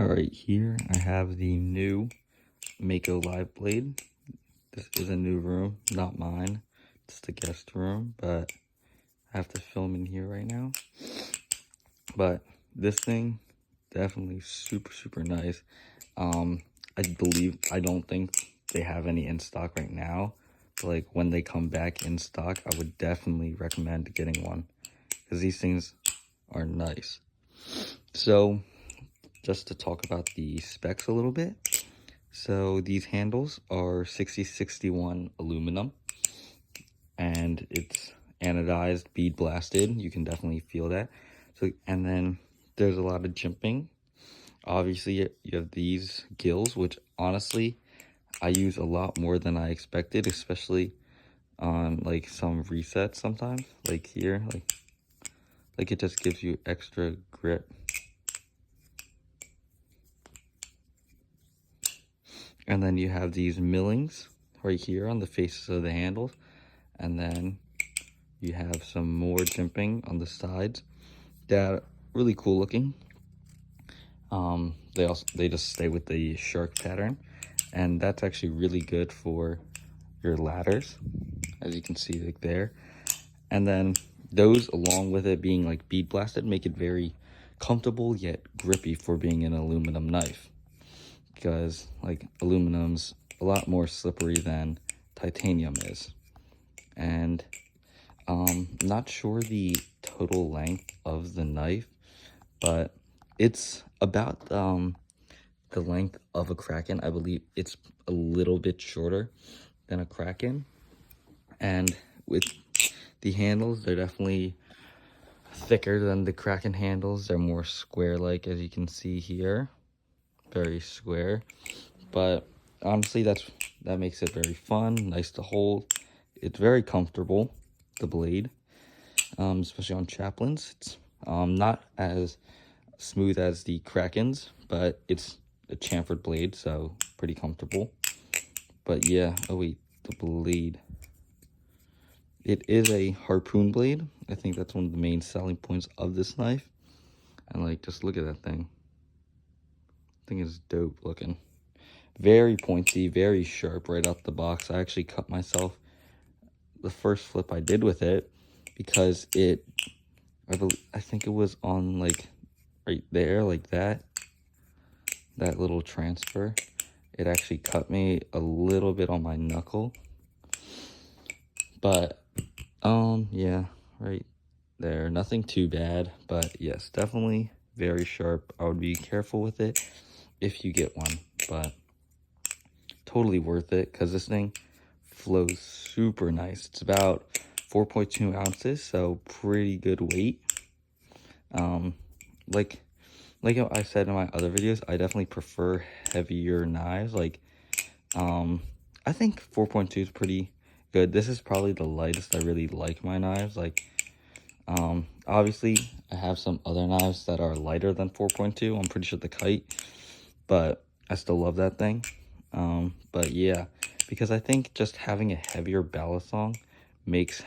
Alright, here I have the new Mako live blade. This is a new room, not mine. It's the guest room, but I have to film in here right now. But this thing, definitely super nice. I don't think they have any in stock right now. But like when they come back in stock, I would definitely recommend getting one, because these things are nice. So just to talk about the specs a little bit. So these handles are 6061 aluminum, and it's anodized, bead blasted. You can definitely feel that. So, and then there's a lot of jimping. Obviously, you have these gills, which honestly, I use a lot more than I expected, especially on like some resets sometimes, like here, like it just gives you extra grip. And then you have these millings right here on the faces of the handles. And then you have some more jimping on the sides that are really cool looking. They just stay with the shark pattern, and that's actually really good for your ladders, as you can see like there. And then those, along with it being like bead blasted, make it very comfortable yet grippy for being an aluminum knife, because like aluminum's a lot more slippery than titanium is. And not sure the total length of the knife, but it's about the length of a Kraken. I believe it's a little bit shorter than a Kraken. And with the handles, they're definitely thicker than the Kraken handles. They're more square-like, as you can see here. Very square. But honestly, that makes it very fun, nice to hold. It's very comfortable, the blade, especially on chaplains. It's not as smooth as the Krakens, but it's a chamfered blade, so pretty comfortable. But yeah, oh wait, the blade. It is a harpoon blade. I think that's one of the main selling points of this knife. And like, just look at that thing. I think it's dope looking. Very pointy, very sharp right out the box. I actually cut myself the first flip I did with it, because I think it was on like right there, like that little transfer. It actually cut me a little bit on my knuckle. But yeah, right there, nothing too bad. But yes, definitely very sharp. I would be careful with it if you get one, but totally worth it, because this thing flows super nice. It's about 4.2 ounces, so pretty good weight. Like I said in my other videos, I definitely prefer heavier knives. Like I think 4.2 is pretty good. This is probably the lightest I really like my knives. Like obviously I have some other knives that are lighter than 4.2. I'm pretty sure the Kite, but I still love that thing. But yeah, because I think just having a heavier balisong makes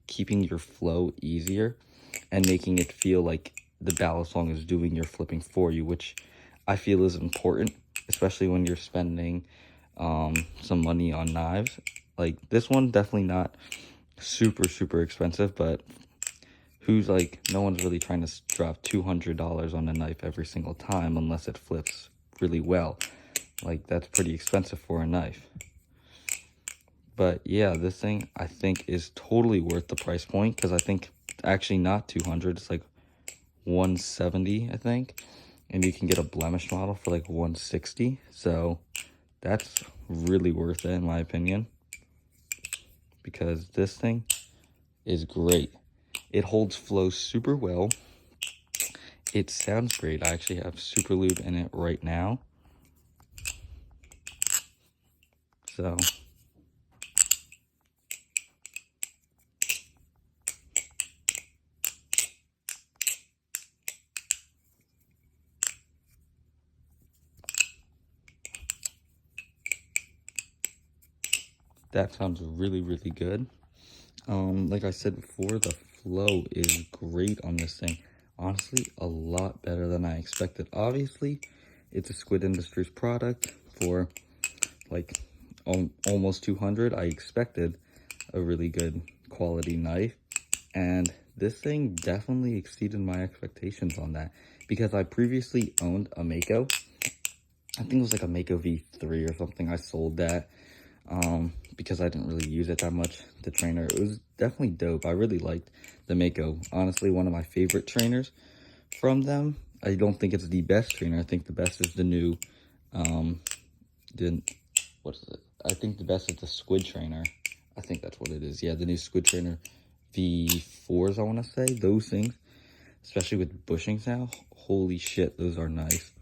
keeping your flow easier, and making it feel like the balisong is doing your flipping for you, which I feel is important, especially when you're spending some money on knives. Like this one, definitely not super expensive, but who's like, no one's really trying to drop $200 on a knife every single time unless it flips really well. Like that's pretty expensive for a knife. But yeah, this thing I think is totally worth the price point, because I think actually not 200, it's like 170, I think, and you can get a blemish model for like 160. So that's really worth it in my opinion, because this thing is great. It holds flow super well. It sounds great. I actually have super lube in it right now, so that sounds really good. Like I said before, the flow is great on this thing. Honestly, a lot better than I expected. Obviously, it's a Squid Industries product for like almost 200. I expected a really good quality knife, and this thing definitely exceeded my expectations on that, because I previously owned a Mako. I think it was like a Mako V3 or something. I sold that because I didn't really use it that much, the trainer. It was definitely dope. I really liked the Mako. Honestly, one of my favorite trainers from them. I don't think it's the best trainer. I think the best is the new, what is it? I think the best is the Squid trainer. I think that's what it is. Yeah, the new Squid trainer V4s, I want to say. Those things, especially with bushings now, holy shit, those are nice.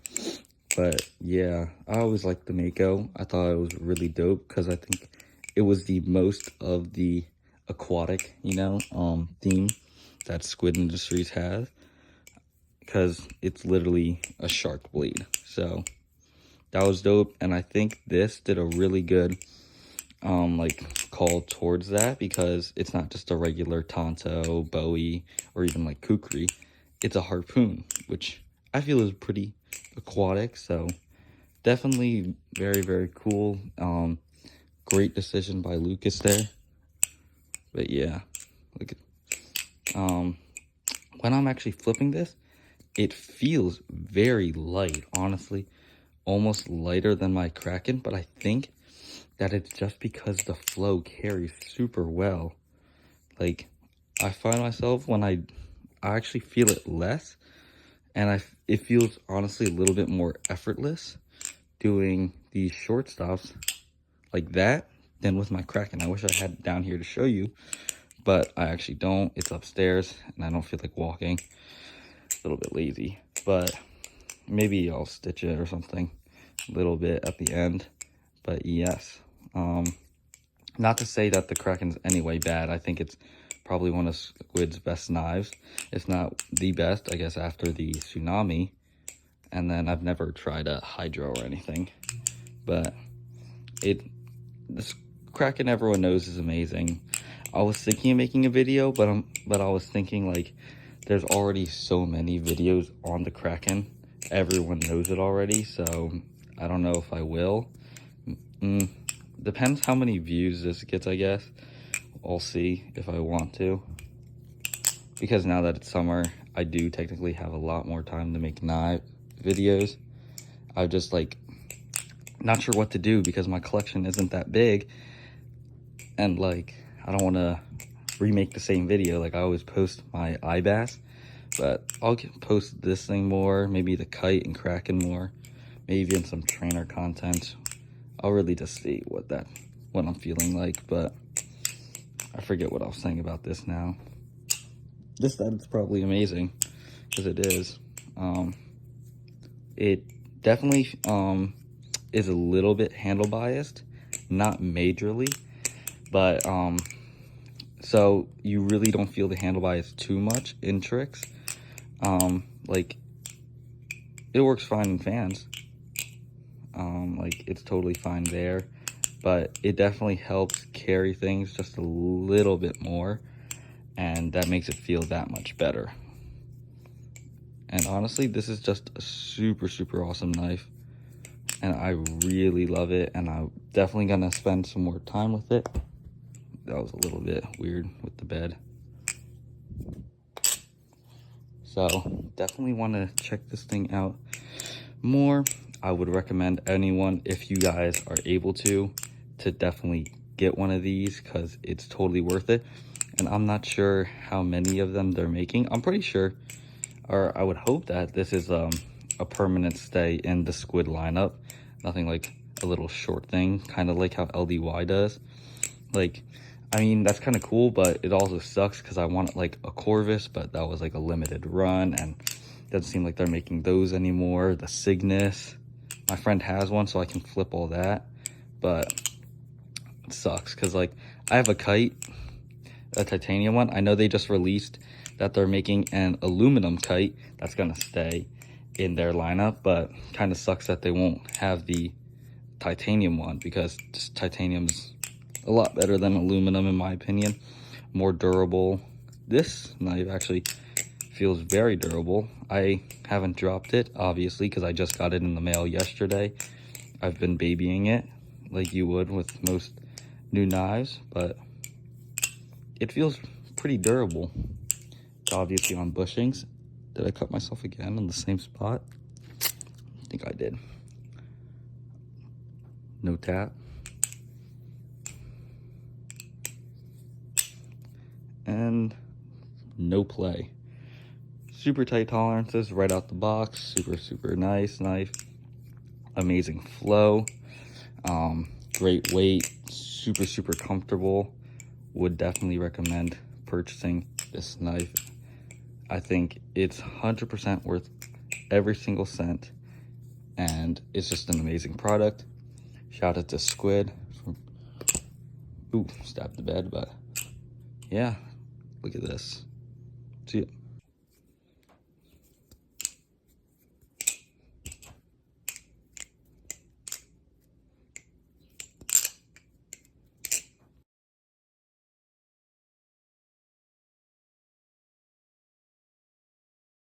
But yeah, I always liked the Mako. I thought it was really dope because I think it was the most of the aquatic, theme that Squid Industries has, because it's literally a shark blade. So that was dope, and I think this did a really good like call towards that, because it's not just a regular Tonto, Bowie, or even like Kukri. It's a harpoon, which I feel is pretty aquatic. So definitely very, very cool. Great decision by Lucas there. But yeah, look at when I'm actually flipping this, it feels very light, honestly, almost lighter than my Kraken. But I think that it's just because the flow carries super well. Like, I find myself when I actually feel it less, and it feels honestly a little bit more effortless doing these short stops like that than with my Kraken. I wish I had it down here to show you, but I actually don't. It's upstairs and I don't feel like walking. A little bit lazy, but maybe I'll stitch it or something a little bit at the end. But yes, not to say that the Kraken's anyway bad. I think it's probably one of Squid's best knives, if not the best, I guess, after the Tsunami. And then I've never tried a Hydro or anything, but this Kraken everyone knows is amazing. I was thinking of making a video, but I was thinking, like, there's already so many videos on the Kraken. Everyone knows it already, so I don't know if I will. Depends how many views this gets, I guess. I'll see if I want to. Because now that it's summer, I do technically have a lot more time to make knife videos. I'm just like not sure what to do because my collection isn't that big, and like I don't want to remake the same video. Like, I always post my iBass, but I'll post this thing more, maybe the kite and Kraken more, maybe even some trainer content. I'll really just see what I'm feeling like. But I forget what I was saying about this now. That it's probably amazing, because it is. It definitely is a little bit handle biased, not majorly, but so you really don't feel the handle bias too much in tricks. Like, it works fine in fans. Like, it's totally fine there, but it definitely helps carry things just a little bit more, and that makes it feel that much better. And honestly, this is just a super, super awesome knife, and I really love it, and I'm definitely gonna spend some more time with it. That was a little bit weird with the bed. So definitely want to check this thing out more. I would recommend anyone, if you guys are able to definitely get one of these, because it's totally worth it. And I'm not sure how many of them they're making. I'm pretty sure, or I would hope that this is a permanent stay in the Squid lineup. Nothing like a little short thing, kind of like how LDY does. Like, I mean, that's kind of cool, but it also sucks because I wanted like a Corvus, but that was like a limited run, and it doesn't seem like they're making those anymore. The Cygnus, my friend has one, so I can flip all that, but it sucks because like I have a kite, a titanium one. I know they just released that they're making an aluminum kite that's gonna stay in their lineup, but kind of sucks that they won't have the titanium one, because just titanium's a lot better than aluminum in my opinion, more durable. This knife actually feels very durable. I haven't dropped it, obviously, because I just got it in the mail yesterday. I've been babying it like you would with most new knives, but it feels pretty durable. It's obviously on bushings. Did I cut myself again on the same spot? I think I did. No tap. And no play. Super tight tolerances right out the box. Super nice knife. Amazing flow. Great weight. Super comfortable. Would definitely recommend purchasing this knife. I think it's 100% worth every single cent, and it's just an amazing product. Shout out to Squid. Ooh, stabbed the bed, but yeah, look at this. See it?